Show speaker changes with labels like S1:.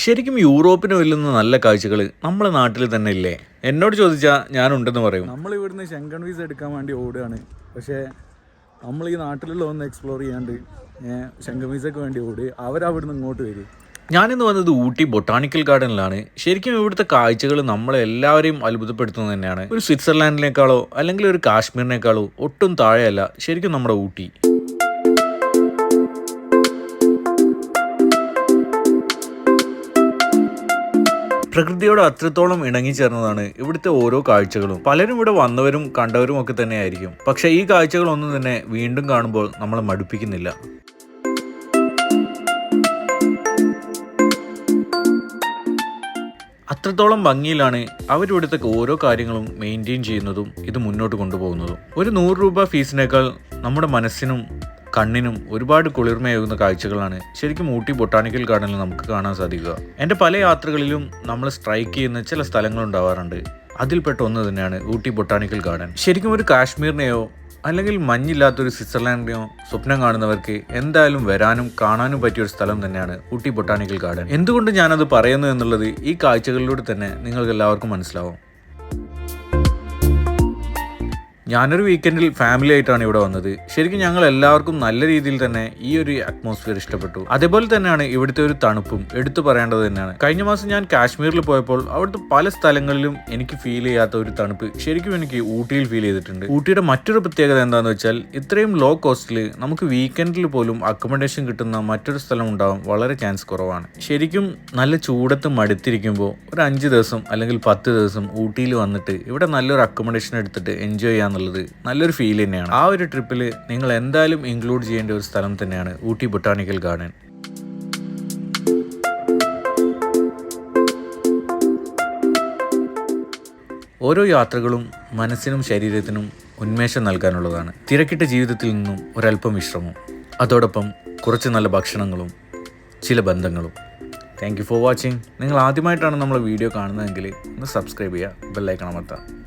S1: ശരിക്കും യൂറോപ്പിന് വെല്ലുന്ന നല്ല കാഴ്ചകൾ നമ്മളെ നാട്ടിൽ തന്നെ ഇല്ലേ? എന്നോട് ചോദിച്ചാൽ ഞാനുണ്ടെന്ന് പറയും.
S2: നമ്മൾ ഇവിടുന്ന് ഷെങ്കൺ വീസ എടുക്കാൻ വേണ്ടി ഓടുകയാണ്. പക്ഷേ നമ്മൾ ഈ നാട്ടിലുള്ള ഒന്ന് എക്സ്പ്ലോർ ചെയ്യാണ്ട് ഷെങ്കൺ വീസയ്ക്ക് വേണ്ടി ഓടി അവരവിടുന്ന് ഇങ്ങോട്ട് വരും.
S1: ഞാനിന്ന് വന്നത് ഊട്ടി ബൊട്ടാണിക്കൽ ഗാർഡനിലാണ്. ശരിക്കും ഇവിടുത്തെ കാഴ്ചകൾ നമ്മളെ എല്ലാവരെയും അത്ഭുതപ്പെടുത്തുന്നത് തന്നെയാണ്. ഒരു സ്വിറ്റ്സർലാൻഡിനേക്കാളോ അല്ലെങ്കിൽ ഒരു കാശ്മീരിനേക്കാളോ ഒട്ടും താഴെയല്ല ശരിക്കും നമ്മുടെ ഊട്ടി. പ്രകൃതിയോട് അത്രത്തോളം ഇണങ്ങിച്ചേർന്നതാണ് ഇവിടുത്തെ ഓരോ കാഴ്ചകളും. പലരും ഇവിടെ വന്നവരും കണ്ടവരും ഒക്കെ തന്നെയായിരിക്കും. പക്ഷേ ഈ കാഴ്ചകളൊന്നും തന്നെ വീണ്ടും കാണുമ്പോൾ നമ്മളെ മടുപ്പിക്കുന്നില്ല. അത്രത്തോളം ഭംഗിയിലാണ് അവരിവിടുത്തെ ഓരോ കാര്യങ്ങളും മെയിൻറ്റെയിൻ ചെയ്യുന്നതും ഇത് മുന്നോട്ട് കൊണ്ടുപോകുന്നതും. ഒരു 100 രൂപ ഫീസിനേക്കാൾ നമ്മുടെ മനസ്സിനും കണ്ണിനും ഒരുപാട് കുളിർമയാകുന്ന കാഴ്ചകളാണ് ശരിക്കും ഊട്ടി ബൊട്ടാണിക്കൽ ഗാർഡനിൽ നമുക്ക് കാണാൻ സാധിക്കുക. എൻ്റെ പല യാത്രകളിലും നമ്മൾ സ്ട്രൈക്ക് ചെയ്യുന്ന ചില സ്ഥലങ്ങളുണ്ടാവാറുണ്ട്. അതിൽപ്പെട്ട ഒന്ന് തന്നെയാണ് ഊട്ടി ബൊട്ടാണിക്കൽ ഗാർഡൻ. ശരിക്കും ഒരു കാശ്മീരിനെയോ അല്ലെങ്കിൽ മഞ്ഞില്ലാത്തൊരു സ്വിറ്റ്സർലാൻഡിനെയോ സ്വപ്നം കാണുന്നവർക്ക് എന്തായാലും വരാനും കാണാനും പറ്റിയൊരു സ്ഥലം തന്നെയാണ് ഊട്ടി ബൊട്ടാണിക്കൽ ഗാർഡൻ. എന്തുകൊണ്ട് ഞാനത് പറയുന്നു എന്നുള്ളത് ഈ കാഴ്ചകളിലൂടെ തന്നെ നിങ്ങൾക്ക് എല്ലാവർക്കും മനസ്സിലാവും. ഞാനൊരു വീക്കെൻഡിൽ ഫാമിലി ആയിട്ടാണ് ഇവിടെ വന്നത്. ശരിക്കും ഞങ്ങൾ എല്ലാവർക്കും നല്ല രീതിയിൽ തന്നെ ഈ ഒരു അറ്റ്മോസ്ഫിയർ ഇഷ്ടപ്പെട്ടു. അതേപോലെ തന്നെയാണ് ഇവിടുത്തെ ഒരു തണുപ്പും എടുത്തു പറയേണ്ടത് തന്നെയാണ്. കഴിഞ്ഞ മാസം ഞാൻ കാശ്മീരിൽ പോയപ്പോൾ അവിടുത്തെ പല സ്ഥലങ്ങളിലും എനിക്ക് ഫീൽ ചെയ്യാത്ത ഒരു തണുപ്പ് ശരിക്കും എനിക്ക് ഊട്ടിയിൽ ഫീൽ ചെയ്തിട്ടുണ്ട്. ഊട്ടിയുടെ മറ്റൊരു പ്രത്യേകത എന്താണെന്ന് വെച്ചാൽ ഇത്രയും ലോ കോസ്റ്റിൽ നമുക്ക് വീക്കെൻഡിൽ പോലും അക്കോമഡേഷൻ കിട്ടുന്ന മറ്റൊരു സ്ഥലം ഉണ്ടാവാൻ വളരെ ചാൻസ് കുറവാണ്. ശരിക്കും നല്ല ചൂടത്ത് മടുത്തിരിക്കുമ്പോൾ ഒരു 5 ദിവസം അല്ലെങ്കിൽ 10 ദിവസം ഊട്ടിയിൽ വന്നിട്ട് ഇവിടെ നല്ലൊരു അക്കോമഡേഷൻ എടുത്തിട്ട് എൻജോയ് ചെയ്യാൻ നല്ലൊരു ഫീൽ തന്നെയാണ്. ആ ഒരു ട്രിപ്പിൽ നിങ്ങൾ എന്തായാലും ഇൻക്ലൂഡ് ചെയ്യേണ്ട ഒരു സ്ഥലം തന്നെയാണ് ഊട്ടി ബൊട്ടാണിക്കൽ ഗാർഡൻ. ഓരോ യാത്രകളും മനസ്സിനും ശരീരത്തിനും ഉന്മേഷം നൽകാനുള്ളതാണ്. തിരക്കിട്ട ജീവിതത്തിൽ നിന്നും ഒരല്പം വിശ്രമം, അതോടൊപ്പം കുറച്ച് നല്ല ഭക്ഷണങ്ങളും ചില ബന്ധങ്ങളും. Thank you for watching. നിങ്ങൾ ആദ്യമായിട്ടാണ് നമ്മളെ വീഡിയോ കാണുന്നതെങ്കിൽ ഒന്ന് സബ്സ്ക്രൈബ് ചെയ്യുക, ബെല്ലൈക്കൺ അമർത്തുക.